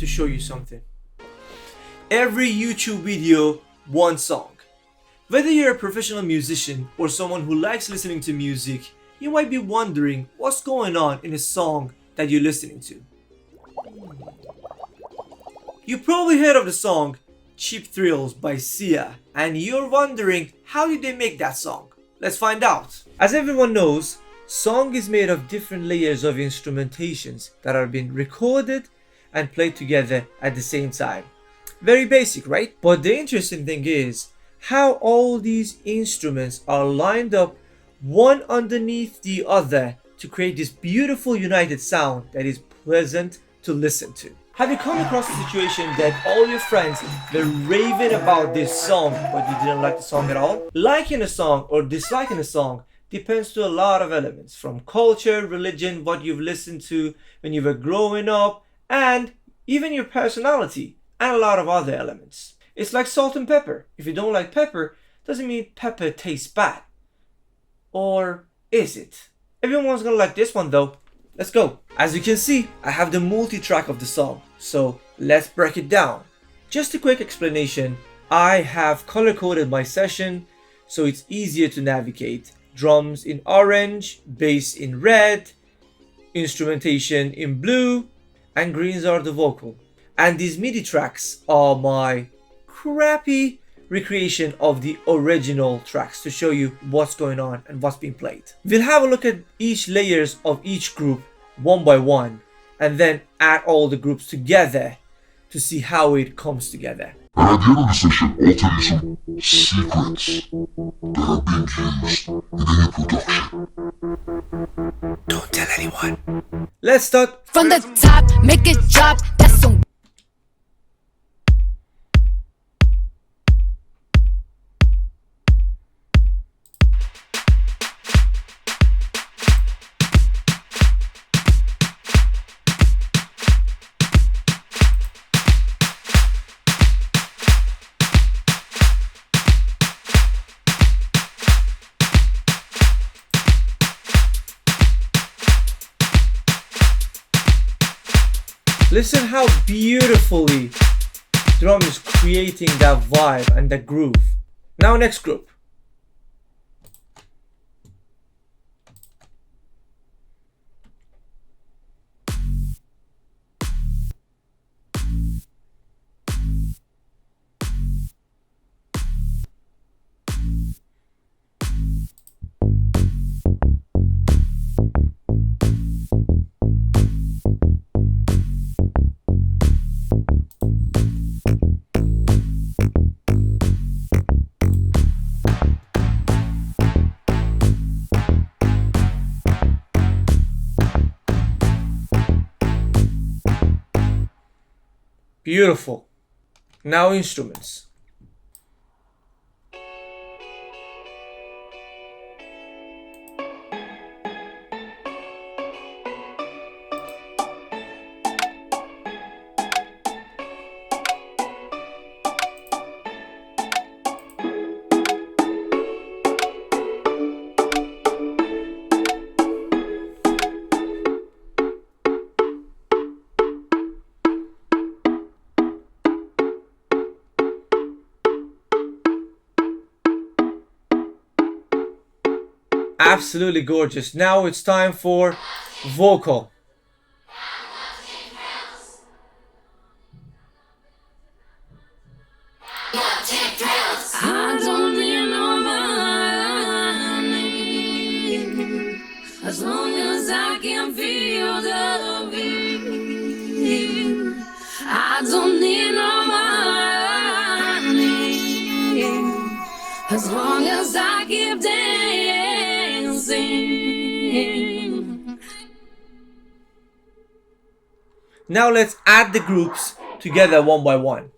to show you something. Every YouTube video, one song. Whether you're a professional musician or someone who likes listening to music, you might be wondering what's going on in a song that you're listening to. You probably heard of the song Cheap Thrills by Sia, and you're wondering how did they make that song? Let's find out. As everyone knows, song is made of different layers of instrumentations that are being recorded and played together at the same time. Very basic, right? But the interesting thing is how all these instruments are lined up one underneath the other to create this beautiful united sound that is pleasant to listen to. Have you come across a situation that all your friends were raving about this song but you didn't like the song at all? Liking a song or disliking a song depends to a lot of elements, from culture, religion, what you've listened to when you were growing up, and even your personality, and a lot of other elements. It's like salt and pepper. If you don't like pepper, doesn't mean pepper tastes bad. Or is it? Everyone's gonna like this one though. Let's go. As you can see, I have the multi-track of the song, so let's break it down. Just a quick explanation. I have color-coded my session so it's easier to navigate. Drums in orange, bass in red, instrumentation in blue, and greens are the vocal. And these MIDI tracks are my crappy recreation of the original tracks to show you what's going on and what's being played. We'll have a look at each layers of each group one by one and then add all the groups together to see how it comes together. And at the end of the session, I'll tell you some secrets that are being used in any production. Don't tell anyone. Let's start From the top, make it drop. That's some Listen how beautifully drum is creating that vibe and that groove. Now next group. Beautiful. Now instruments. Absolutely gorgeous. Now it's time for vocal. I don't need no money as long as I can feel the beat. I don't need no money as long as I keep dancing. Now let's add the groups together one by one.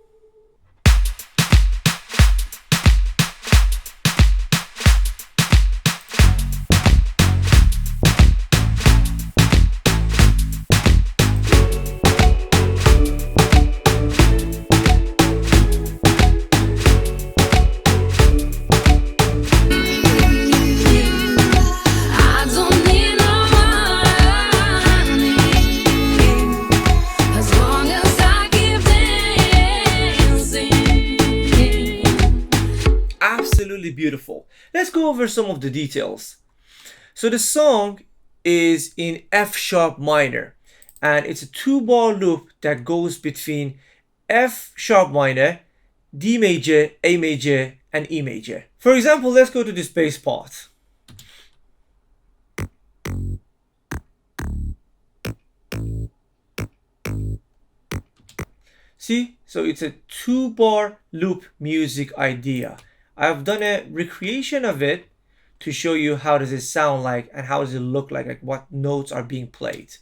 I don't need no money as long as I keep beautiful. Let's go over some of the details. So the song is in F sharp minor, and it's a 2-bar loop that goes between F sharp minor, D major, A major, and E major. For example, let's go to this bass part. See, so it's a 2-bar loop music idea. I've done a recreation of it to show you how does it sound like and how does it look like what notes are being played.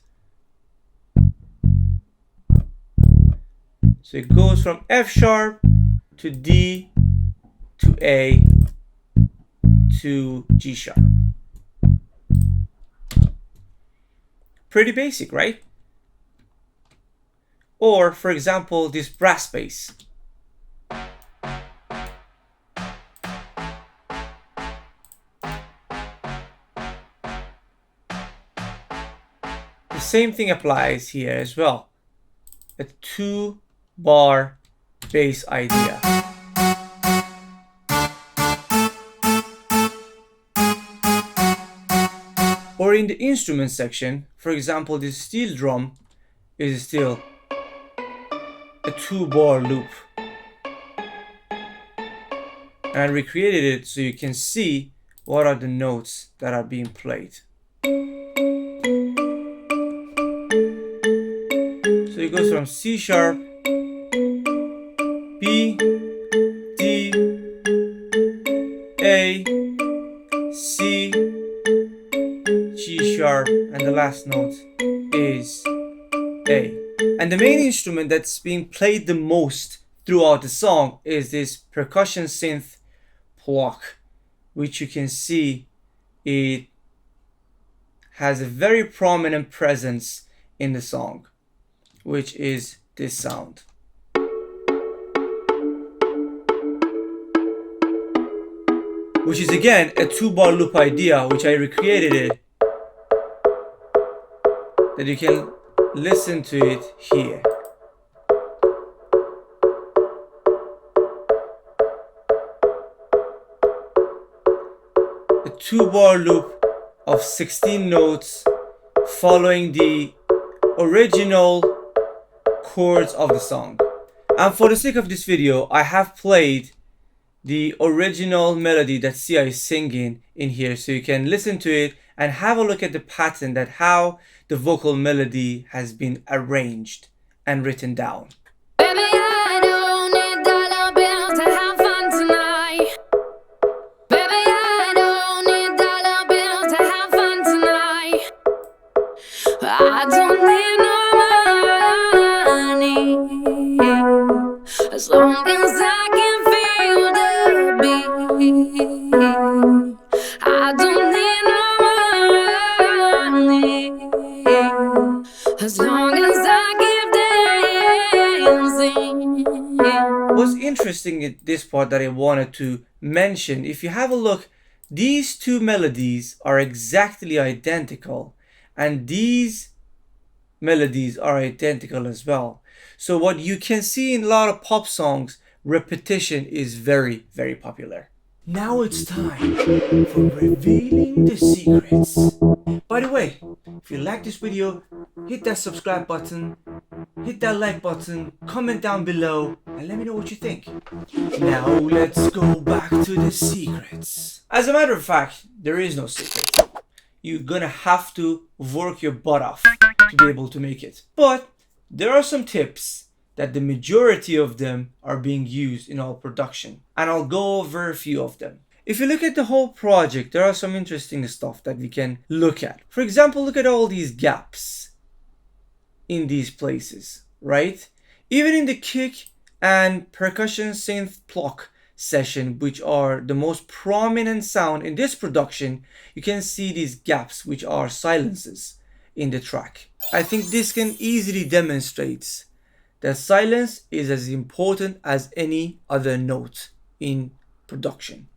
So it goes from F sharp to D to A to G sharp. Pretty basic, right? Or, for example, this brass bass. The same thing applies here as well. A 2-bar bass idea. Or in the instrument section, for example, this steel drum is still a 2-bar loop. And I recreated it so you can see what are the notes that are being played. So it goes from C sharp, B, D, A, C, G sharp, and the last note is A. And the main instrument that's being played the most throughout the song is this percussion synth pluck, which you can see it has a very prominent presence in the song, which is this sound. Which is again a 2-bar loop idea, which I recreated it, that you can listen to it here. A 2-bar loop of 16 notes following the original chords of the song. And for the sake of this video, I have played the original melody that Sia is singing in here, so you can listen to it and have a look at the pattern, that how the vocal melody has been arranged and written down. Baby, I don't need dollar bills to have fun tonight. Baby, I don't need dollar bills to have fun tonight. I don't need no money as long as I can feel the beat. I don't need no money as long as I keep dancing. What's interesting in this part that I wanted to mention, if you have a look, these two melodies are exactly identical, and these melodies are identical as well. So what you can see in a lot of pop songs, repetition is very, very popular. Now it's time for revealing the secrets. By the way, if you like this video, hit that subscribe button, hit that like button, comment down below, and let me know what you think. Now let's go back to the secrets. As a matter of fact, there is no secret. You're gonna have to work your butt off to be able to make it. But there are some tips that the majority of them are being used in all production, and I'll go over a few of them. If you look at the whole project, there are some interesting stuff that we can look at. For example, look at all these gaps in these places, right? Even in the kick and percussion synth pluck session, which are the most prominent sound in this production, you can see these gaps, which are silences in the track. I think this can easily demonstrate that silence is as important as any other note in production.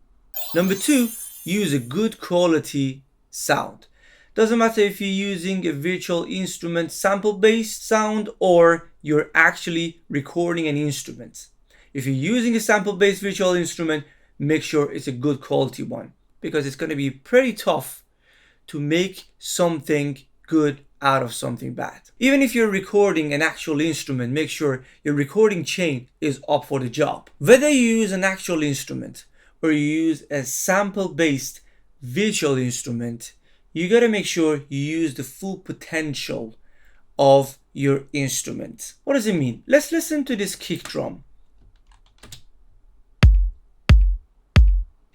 Number 2, use a good quality sound. Doesn't matter if you're using a virtual instrument sample-based sound or you're actually recording an instrument. If you're using a sample-based virtual instrument, make sure it's a good quality one, because it's going to be pretty tough to make something good out of something bad. Even if you're recording an actual instrument, make sure your recording chain is up for the job. Whether you use an actual instrument or you use a sample-based visual instrument, you gotta make sure you use the full potential of your instrument. What does it mean? Let's listen to this kick drum.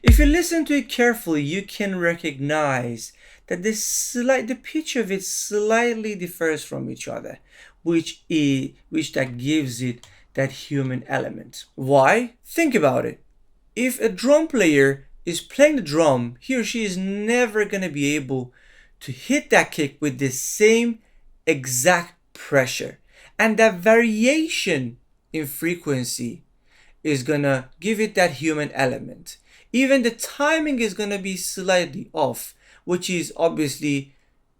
If you listen to it carefully, you can recognize that the pitch of it slightly differs from each other, which that gives it that human element. Why? Think about it. If a drum player is playing the drum, he or she is never going to be able to hit that kick with the same exact pressure. And that variation in frequency is going to give it that human element. Even the timing is going to be slightly off, which is obviously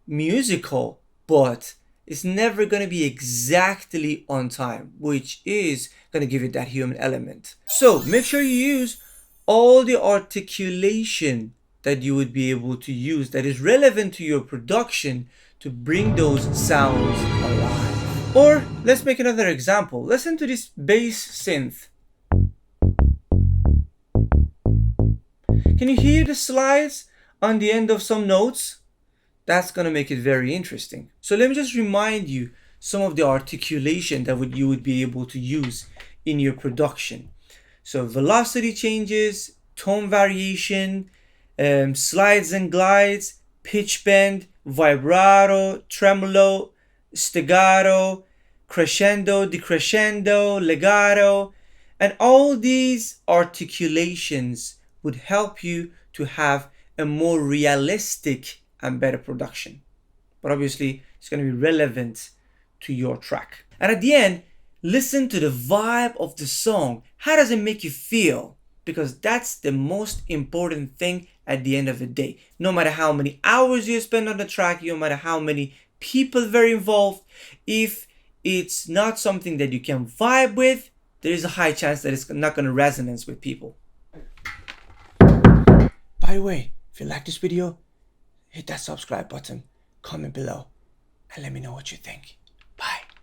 musical, but it's never going to be exactly on time, which is going to give it that human element. So make sure you use all the articulation that you would be able to use that is relevant to your production to bring those sounds alive. Or let's make another example. Listen to this bass synth. Can you hear the slides on the end of some notes? That's going to make it very interesting. So let me just remind you some of the articulation that you would be able to use in your production. So velocity changes, tone variation, slides and glides, pitch bend, vibrato, tremolo, staccato, crescendo, decrescendo, legato, and all these articulations would help you to have a more realistic and better production. But obviously, it's going to be relevant to your track. And at the end, listen to the vibe of the song. How does it make you feel? Because that's the most important thing at the end of the day. No matter how many hours you spend on the track, no matter how many people are involved, if it's not something that you can vibe with, there is a high chance that it's not going to resonate with people. By the way, if you like this video, hit that subscribe button, comment below, and let me know what you think.